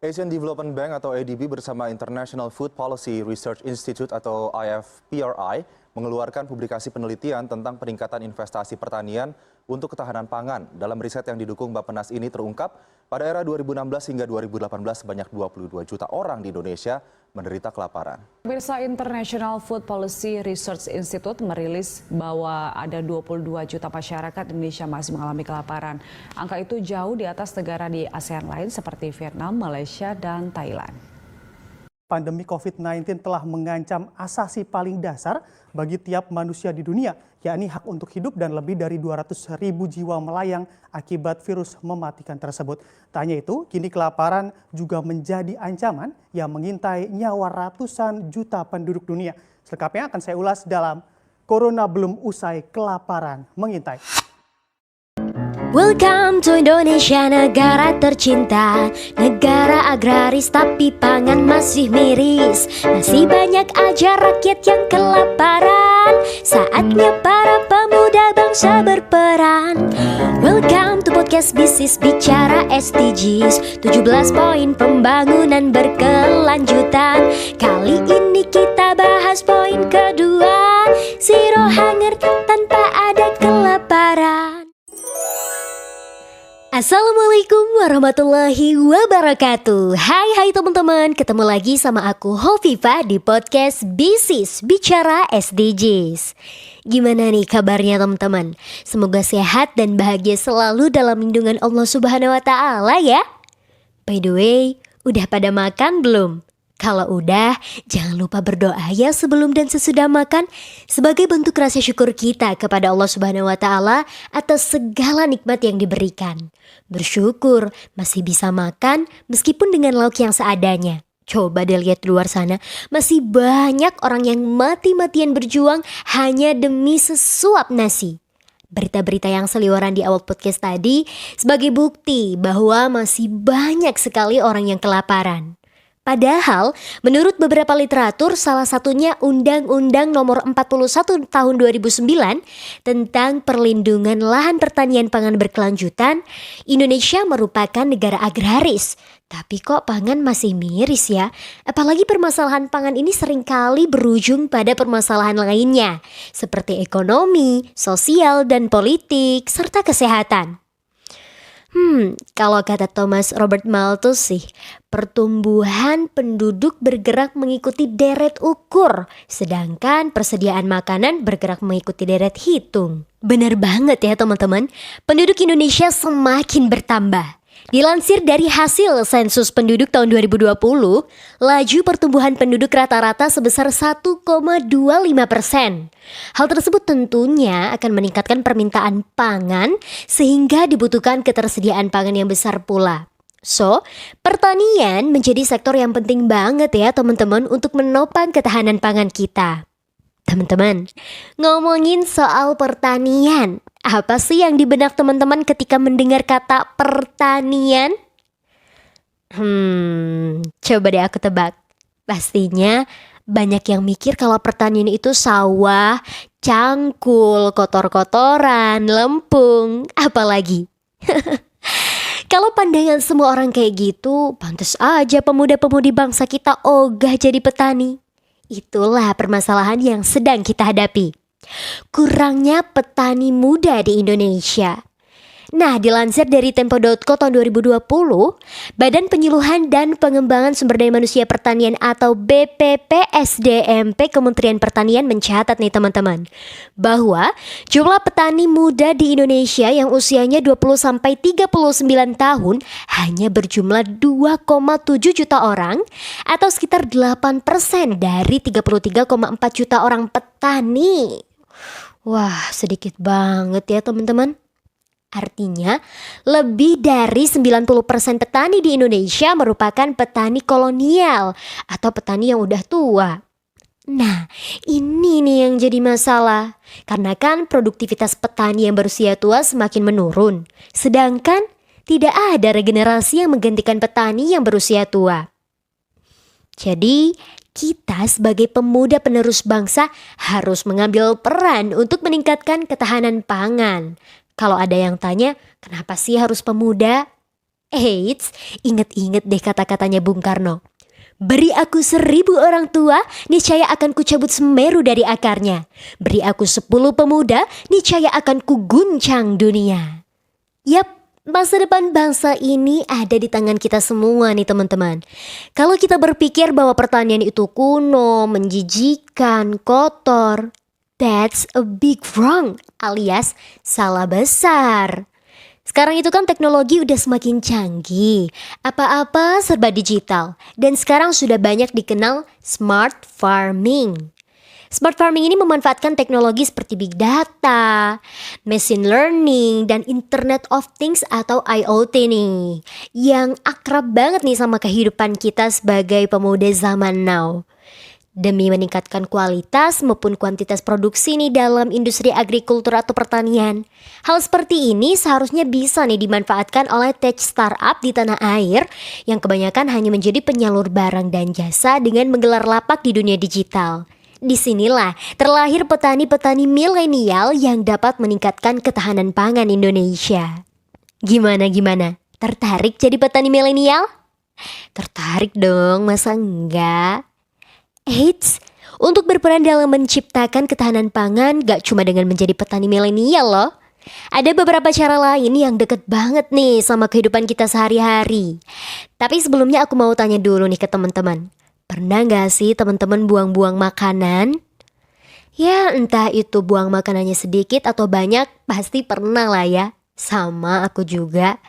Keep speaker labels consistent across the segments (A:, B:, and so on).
A: Asian Development Bank atau ADB bersama International Food Policy Research Institute atau IFPRI mengeluarkan publikasi penelitian tentang peningkatan investasi pertanian untuk ketahanan pangan. Dalam riset yang didukung Bappenas ini terungkap, pada era 2016 hingga 2018 sebanyak 22 juta orang di Indonesia menderita kelaparan.
B: Pemirsa, International Food Policy Research Institute merilis bahwa ada 22 juta masyarakat Indonesia masih mengalami kelaparan. Angka itu jauh di atas negara di ASEAN lain seperti Vietnam, Malaysia, dan Thailand.
C: Pandemi COVID-19 telah mengancam asasi paling dasar bagi tiap manusia di dunia, yakni hak untuk hidup, dan lebih dari 200.000 jiwa melayang akibat virus mematikan tersebut. Tak hanya itu, kini kelaparan juga menjadi ancaman yang mengintai nyawa ratusan juta penduduk dunia. Selengkapnya akan saya ulas dalam Corona Belum Usai, Kelaparan Mengintai.
D: Welcome to Indonesia, negara tercinta. Negara agraris tapi pangan masih miris. Masih banyak aja rakyat yang kelaparan. Saatnya para pemuda bangsa berperan. Welcome to podcast Bisnis Bicara SDGs, 17 poin pembangunan berkelanjutan. Kali ini kita bahas poin kedua, zero hunger tanpa ada kelaparan. Assalamualaikum warahmatullahi wabarakatuh. Hai teman-teman, ketemu lagi sama aku Hovifa di podcast Bisnis Bicara SDGs. Gimana nih kabarnya teman-teman? Semoga sehat dan bahagia selalu dalam lindungan Allah Subhanahu wa Ta'ala ya. By the way, udah pada makan belum? Kalau udah, jangan lupa berdoa ya sebelum dan sesudah makan sebagai bentuk rasa syukur kita kepada Allah Subhanahu wa Ta'ala atas segala nikmat yang diberikan. Bersyukur masih bisa makan meskipun dengan lauk yang seadanya. Coba deh lihat di luar sana, masih banyak orang yang mati-matian berjuang hanya demi sesuap nasi. Berita-berita yang seliweran di awal podcast tadi sebagai bukti bahwa masih banyak sekali orang yang kelaparan. Padahal, menurut beberapa literatur, salah satunya Undang-Undang Nomor 41 Tahun 2009 tentang perlindungan lahan pertanian pangan berkelanjutan, Indonesia merupakan negara agraris. Tapi kok pangan masih miris ya? Apalagi permasalahan pangan ini seringkali berujung pada permasalahan lainnya, seperti ekonomi, sosial, dan politik, serta kesehatan. Kalau kata Thomas Robert Malthus sih, pertumbuhan penduduk bergerak mengikuti deret ukur, sedangkan persediaan makanan bergerak mengikuti deret hitung. Benar banget ya teman-teman, penduduk Indonesia semakin bertambah. Dilansir dari hasil sensus penduduk tahun 2020, laju pertumbuhan penduduk rata-rata sebesar 1,25%. Hal tersebut tentunya akan meningkatkan permintaan pangan sehingga dibutuhkan ketersediaan pangan yang besar pula. So, pertanian menjadi sektor yang penting banget ya teman-teman untuk menopang ketahanan pangan kita. Teman-teman, ngomongin soal pertanian, apa sih yang di benak teman-teman ketika mendengar kata pertanian? Coba deh aku tebak. Pastinya banyak yang mikir kalau pertanian itu sawah, cangkul, kotor-kotoran, lempung, apalagi. Kalau pandangan semua orang kayak gitu, pantas aja pemuda-pemudi bangsa kita ogah jadi petani. Itulah permasalahan yang sedang kita hadapi. Kurangnya petani muda di Indonesia. Nah, dilansir dari Tempo.co tahun 2020, Badan Penyuluhan dan Pengembangan Sumber Daya Manusia Pertanian atau BPPSDMP Kementerian Pertanian mencatat nih teman-teman, bahwa jumlah petani muda di Indonesia yang usianya 20-39 tahun hanya berjumlah 2,7 juta orang atau sekitar 8% dari 33,4 juta orang petani. Wah, sedikit banget ya teman-teman. Artinya, lebih dari 90% petani di Indonesia merupakan petani kolonial atau petani yang udah tua. Nah, ini nih yang jadi masalah. Karena kan produktivitas petani yang berusia tua semakin menurun. Sedangkan tidak ada regenerasi yang menggantikan petani yang berusia tua. Jadi, kita sebagai pemuda penerus bangsa harus mengambil peran untuk meningkatkan ketahanan pangan. Kalau ada yang tanya, kenapa sih harus pemuda? Eits, inget-inget deh kata-katanya Bung Karno. Beri aku 1000 orang tua, niscaya akan kucabut Semeru dari akarnya. Beri aku 10 pemuda, niscaya akan kuguncang dunia. Yap, masa depan bangsa ini ada di tangan kita semua nih teman-teman. Kalau kita berpikir bahwa pertanian itu kuno, menjijikan, kotor, that's a big wrong, alias salah besar. Sekarang itu kan teknologi udah semakin canggih, apa-apa serba digital, dan sekarang sudah banyak dikenal smart farming. Smart farming ini memanfaatkan teknologi seperti big data, machine learning, dan Internet of Things atau IoT nih, yang akrab banget nih sama kehidupan kita sebagai pemuda zaman now. Demi meningkatkan kualitas maupun kuantitas produksi nih dalam industri agrikultur atau pertanian. Hal seperti ini seharusnya bisa nih dimanfaatkan oleh tech startup di tanah air yang kebanyakan hanya menjadi penyalur barang dan jasa dengan menggelar lapak di dunia digital. Disinilah terlahir petani-petani milenial yang dapat meningkatkan ketahanan pangan Indonesia. Gimana? Tertarik jadi petani milenial? Tertarik dong, masa enggak? Eits, untuk berperan dalam menciptakan ketahanan pangan gak cuma dengan menjadi petani milenial loh. Ada beberapa cara lain yang deket banget nih sama kehidupan kita sehari-hari. Tapi sebelumnya aku mau tanya dulu nih ke teman-teman. Pernah gak sih teman-teman buang-buang makanan? Ya entah itu buang makanannya sedikit atau banyak, pasti pernah lah ya. Sama aku juga.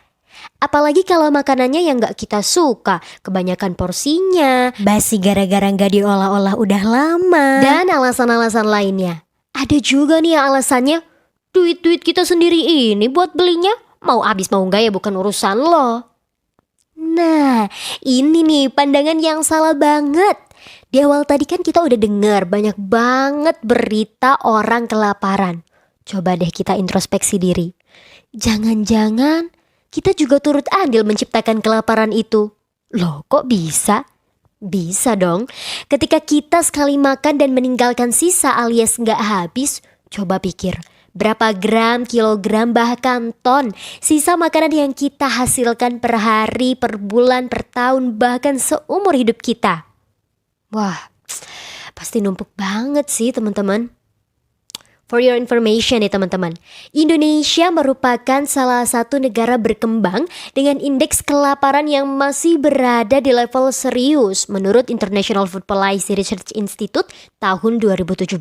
D: Apalagi kalau makanannya yang gak kita suka, kebanyakan porsinya, basi gara-gara gak diolah-olah udah lama, dan alasan-alasan lainnya. Ada juga nih alasannya, duit-duit kita sendiri ini buat belinya, mau habis mau enggak ya bukan urusan lo. Nah, ini nih pandangan yang salah banget. Di awal tadi kan kita udah dengar banyak banget berita orang kelaparan. Coba deh kita introspeksi diri. Jangan-jangan kita juga turut andil menciptakan kelaparan itu. Loh kok bisa? Bisa dong. Ketika kita sekali makan dan meninggalkan sisa alias nggak habis, coba pikir berapa gram, kilogram, bahkan ton sisa makanan yang kita hasilkan per hari, per bulan, per tahun, bahkan seumur hidup kita. Wah, pasti numpuk banget sih teman-teman. For your information nih teman-teman, Indonesia merupakan salah satu negara berkembang dengan indeks kelaparan yang masih berada di level serius menurut International Food Policy Research Institute tahun 2017.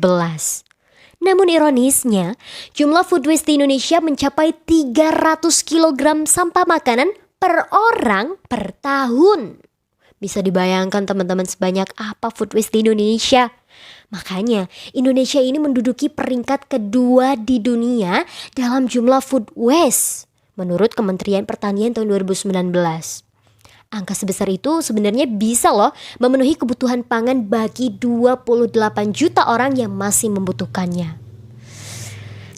D: Namun ironisnya, jumlah food waste di Indonesia mencapai 300 kg sampah makanan per orang per tahun. Bisa dibayangkan teman-teman sebanyak apa food waste di Indonesia. Makanya Indonesia ini menduduki peringkat kedua di dunia dalam jumlah food waste menurut Kementerian Pertanian tahun 2019. Angka sebesar itu sebenarnya bisa loh memenuhi kebutuhan pangan bagi 28 juta orang yang masih membutuhkannya.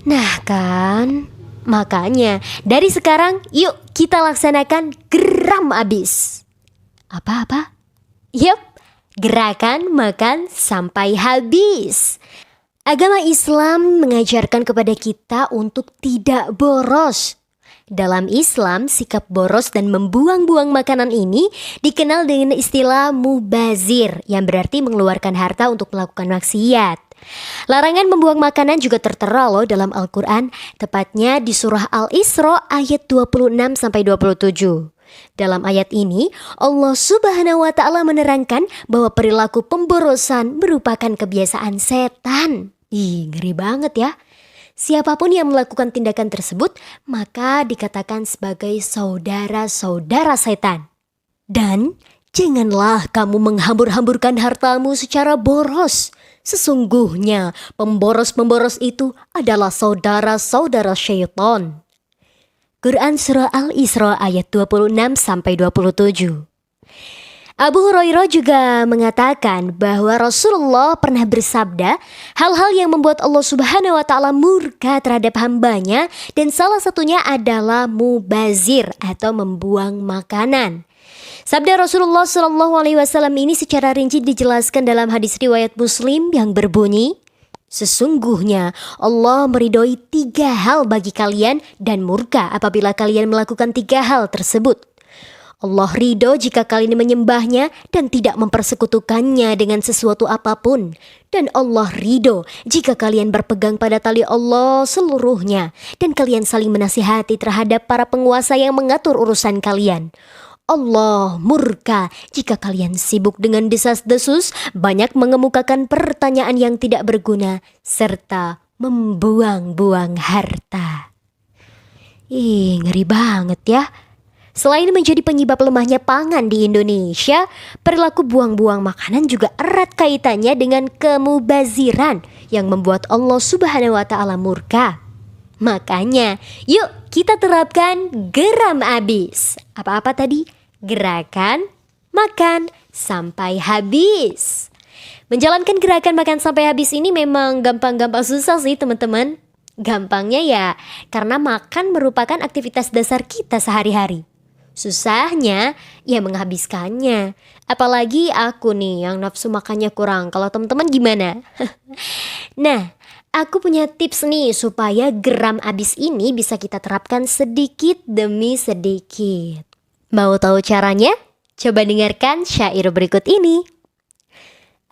D: Nah kan, makanya dari sekarang yuk kita laksanakan geram abis. Apa? Yup, gerakan makan sampai habis. Agama Islam mengajarkan kepada kita untuk tidak boros. Dalam Islam, sikap boros dan membuang-buang makanan ini dikenal dengan istilah mubazir, yang berarti mengeluarkan harta untuk melakukan maksiat. Larangan membuang makanan juga tertera loh dalam Al-Quran, tepatnya di surah Al-Isra ayat 26-27. Dalam ayat ini, Allah Subhanahu wa Ta'ala menerangkan bahwa perilaku pemborosan merupakan kebiasaan setan. Ih, ngeri banget ya. Siapapun yang melakukan tindakan tersebut, maka dikatakan sebagai saudara-saudara setan. Dan janganlah kamu menghambur-hamburkan hartamu secara boros. Sesungguhnya pemboros-pemboros itu adalah saudara-saudara syaitan. Quran Surah Al-Isra ayat 26-27. Abu Hurairah juga mengatakan bahwa Rasulullah pernah bersabda hal-hal yang membuat Allah Subhanahu wa Ta'ala murka terhadap hambanya, dan salah satunya adalah mubazir atau membuang makanan. Sabda Rasulullah SAW ini secara rinci dijelaskan dalam hadis riwayat Muslim yang berbunyi, sesungguhnya Allah meridhoi 3 hal bagi kalian dan murka apabila kalian melakukan 3 hal tersebut. Allah ridho jika kalian menyembahnya dan tidak mempersekutukannya dengan sesuatu apapun. Dan Allah ridho jika kalian berpegang pada tali Allah seluruhnya dan kalian saling menasihati terhadap para penguasa yang mengatur urusan kalian. Allah murka jika kalian sibuk dengan desas-desus, banyak mengemukakan pertanyaan yang tidak berguna, serta membuang-buang harta. Ngeri banget ya. Selain menjadi penyebab lemahnya pangan di Indonesia, perilaku buang-buang makanan juga erat kaitannya dengan kemubaziran yang membuat Allah Subhanahu wa Ta'ala murka. Makanya, yuk kita terapkan geram abis. Apa-apa tadi? Gerakan makan sampai habis. Menjalankan gerakan makan sampai habis ini memang gampang-gampang susah sih teman-teman. Gampangnya ya karena makan merupakan aktivitas dasar kita sehari-hari. Susahnya ya menghabiskannya. Apalagi aku nih yang nafsu makannya kurang. Kalau teman-teman gimana? Nah, aku punya tips nih supaya geram abis ini bisa kita terapkan sedikit demi sedikit. Mau tahu caranya? Coba dengarkan syair berikut ini.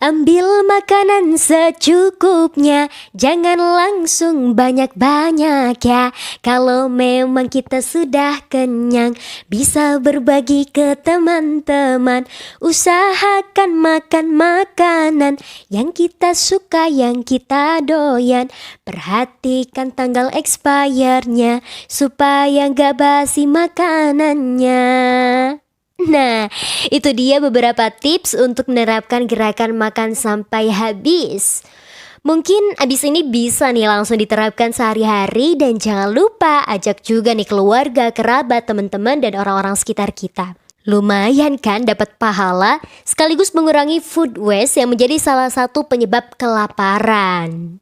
D: Ambil makanan secukupnya, jangan langsung banyak-banyak ya. Kalau memang kita sudah kenyang, bisa berbagi ke teman-teman. Usahakan makan makanan yang kita suka, yang kita doyan. Perhatikan tanggal expirednya supaya gak basi makanannya. Nah, itu dia beberapa tips untuk menerapkan gerakan makan sampai habis. Mungkin abis ini bisa nih langsung diterapkan sehari-hari dan jangan lupa ajak juga nih keluarga, kerabat, teman-teman dan orang-orang sekitar kita. Lumayan kan dapat pahala sekaligus mengurangi food waste yang menjadi salah satu penyebab kelaparan.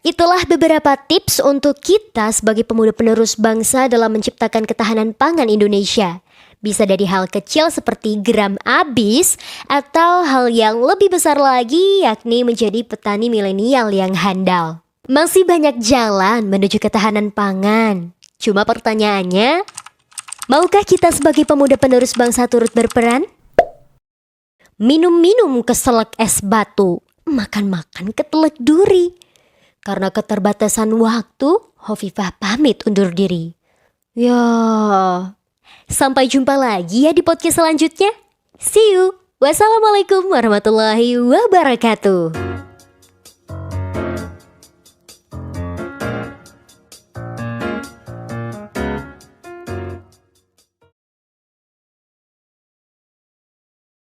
D: Itulah beberapa tips untuk kita sebagai pemuda penerus bangsa dalam menciptakan ketahanan pangan Indonesia. Bisa dari hal kecil seperti geram abis atau hal yang lebih besar lagi yakni menjadi petani milenial yang handal. Masih banyak jalan menuju ketahanan pangan. Cuma pertanyaannya, maukah kita sebagai pemuda penerus bangsa turut berperan? Minum-minum keselak es batu, makan-makan ketelek duri. Karena keterbatasan waktu, Hovifah pamit undur diri. Sampai jumpa lagi ya di podcast selanjutnya. See you. Wassalamualaikum warahmatullahi wabarakatuh.